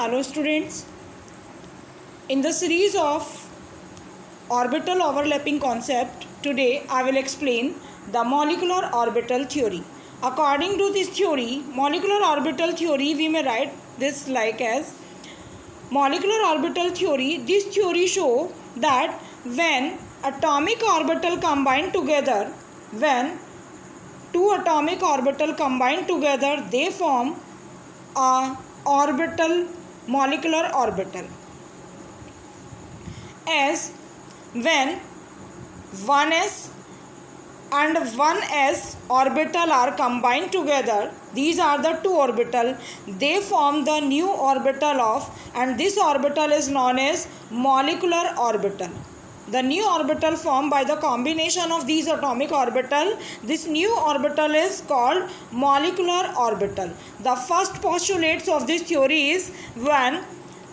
Hello students. In the series of orbital overlapping concept, today I will explain the molecular orbital theory. According to this theory, molecular orbital theory, we may write this like as molecular orbital theory. This theory show that when atomic orbital combine together, when two atomic orbital combine together, they form a orbital, molecular orbital. As when 1s and 1s orbital are combined together, these are the two orbital, they form the new orbital of, and this orbital is known as molecular orbital. The new orbital formed by the combination of these atomic orbital, this new orbital is called molecular orbital. The first postulates of this theory is when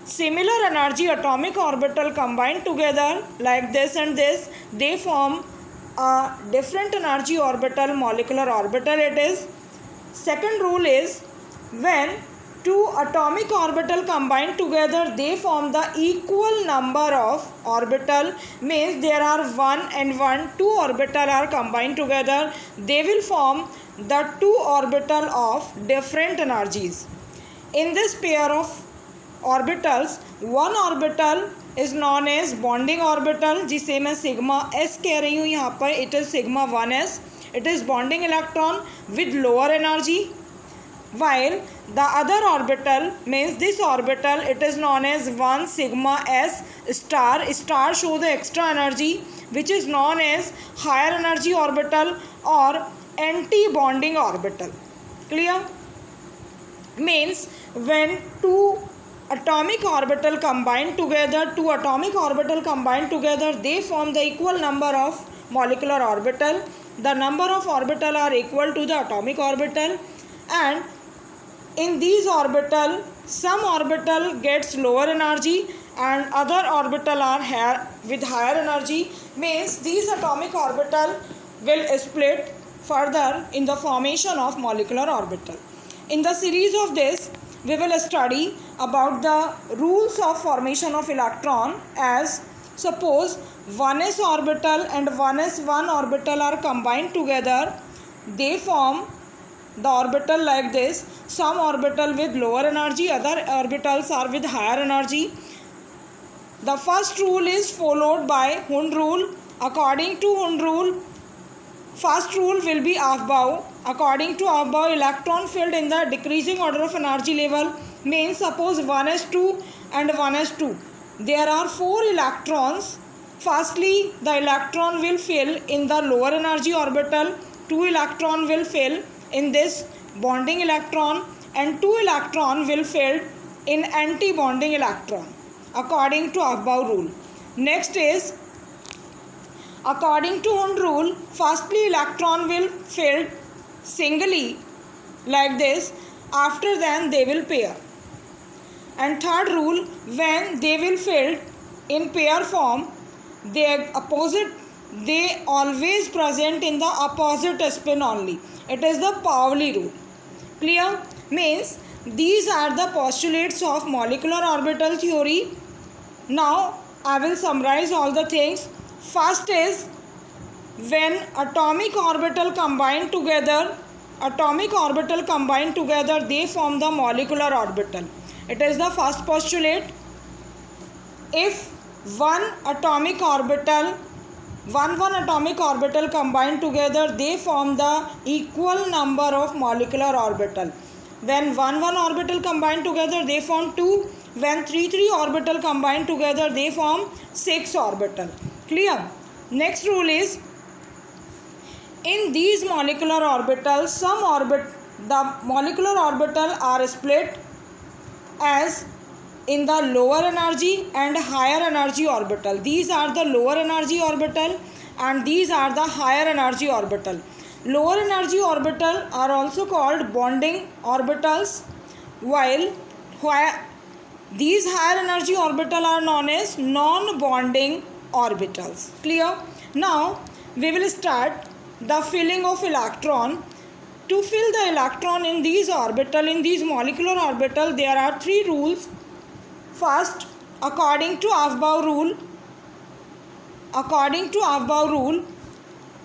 similar energy atomic orbital combine together like this and this, they form a different energy orbital, molecular orbital it is. Second rule is when two atomic orbital combine together, they form the equal number of orbital, means there are 1 and 1, two orbital are combined together, they will form the two orbital of different energies. In this pair of orbitals, one orbital is known as bonding orbital, जिसे मैं sigma s कह रही हूँ यहाँ पर, it is sigma 1s, it is bonding electron with lower energy, while the other orbital means this orbital, it is known as 1 sigma s star. Star show the extra energy which is known as higher energy orbital or anti-bonding orbital. Clear? Means when two atomic orbital combine together, they form the equal number of molecular orbital. The number of orbital are equal to the atomic orbital, and in these orbital, some orbital gets lower energy and other orbital are with higher energy, means these atomic orbital will split further in the formation of molecular orbital. In the series of this, we will study about the rules of formation of electron. As suppose 1s orbital and 1s1 orbital are combined together, they form the orbital like this, some orbital with lower energy, other orbitals are with higher energy. The first rule is followed by Hund rule. According to Hund rule, first rule will be Aufbau. According to Aufbau, electron field in the decreasing order of energy level, means suppose 1s2 and 1s2. There are 4 electrons. Firstly, the electron will fill in the lower energy orbital, 2 electron will fill in this bonding electron, and 2 electron will fill in anti-bonding electron according to Aufbau rule. Next is according to Hund rule, firstly electron will fill singly like this, after then they will pair. And third rule, when they will fill in pair form, they always present in the opposite spin only. It is the Pauli rule. Clear? Means these are the postulates of molecular orbital theory. Now I will summarize all the things. First is when atomic orbital combine together, they form the molecular orbital. It is the first postulate. If one atomic orbital combine together, they form the equal number of molecular orbital. When 1 orbital combine together, they form 2. When 3 orbital combine together, they form 6 orbital. Clear? Next rule is in these molecular orbitals, the molecular orbital are split as in the lower energy and higher energy orbital. These are the lower energy orbital and these are the higher energy orbital. Lower energy orbital are also called bonding orbitals, while these higher energy orbital are known as non-bonding orbitals. Clear? Now we will start the filling of electron. To fill the electron in these molecular orbital, there are 3 rules. First, according to Aufbau rule,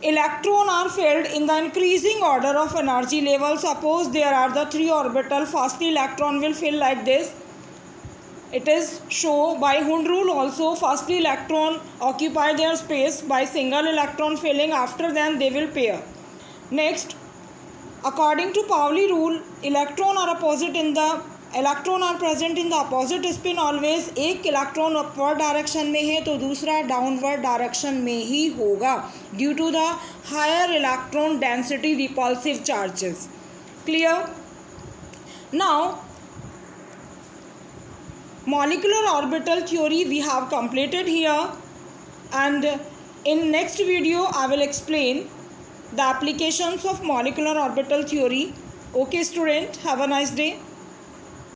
electrons are filled in the increasing order of energy level. Suppose there are the 3 orbital. Firstly, electron will fill like this. It is shown by Hund rule also. Firstly, electron occupy their space by single electron filling. After then they will pair. Next, according to Pauli rule, electron are present in the opposite spin always. एक electron upward direction में है तो दूसरा downward direction में ही होगा due to the higher electron density repulsive charges. Clear? Now molecular orbital theory we have completed here, and in next video I will explain the applications of molecular orbital theory. Okay student, have a nice day.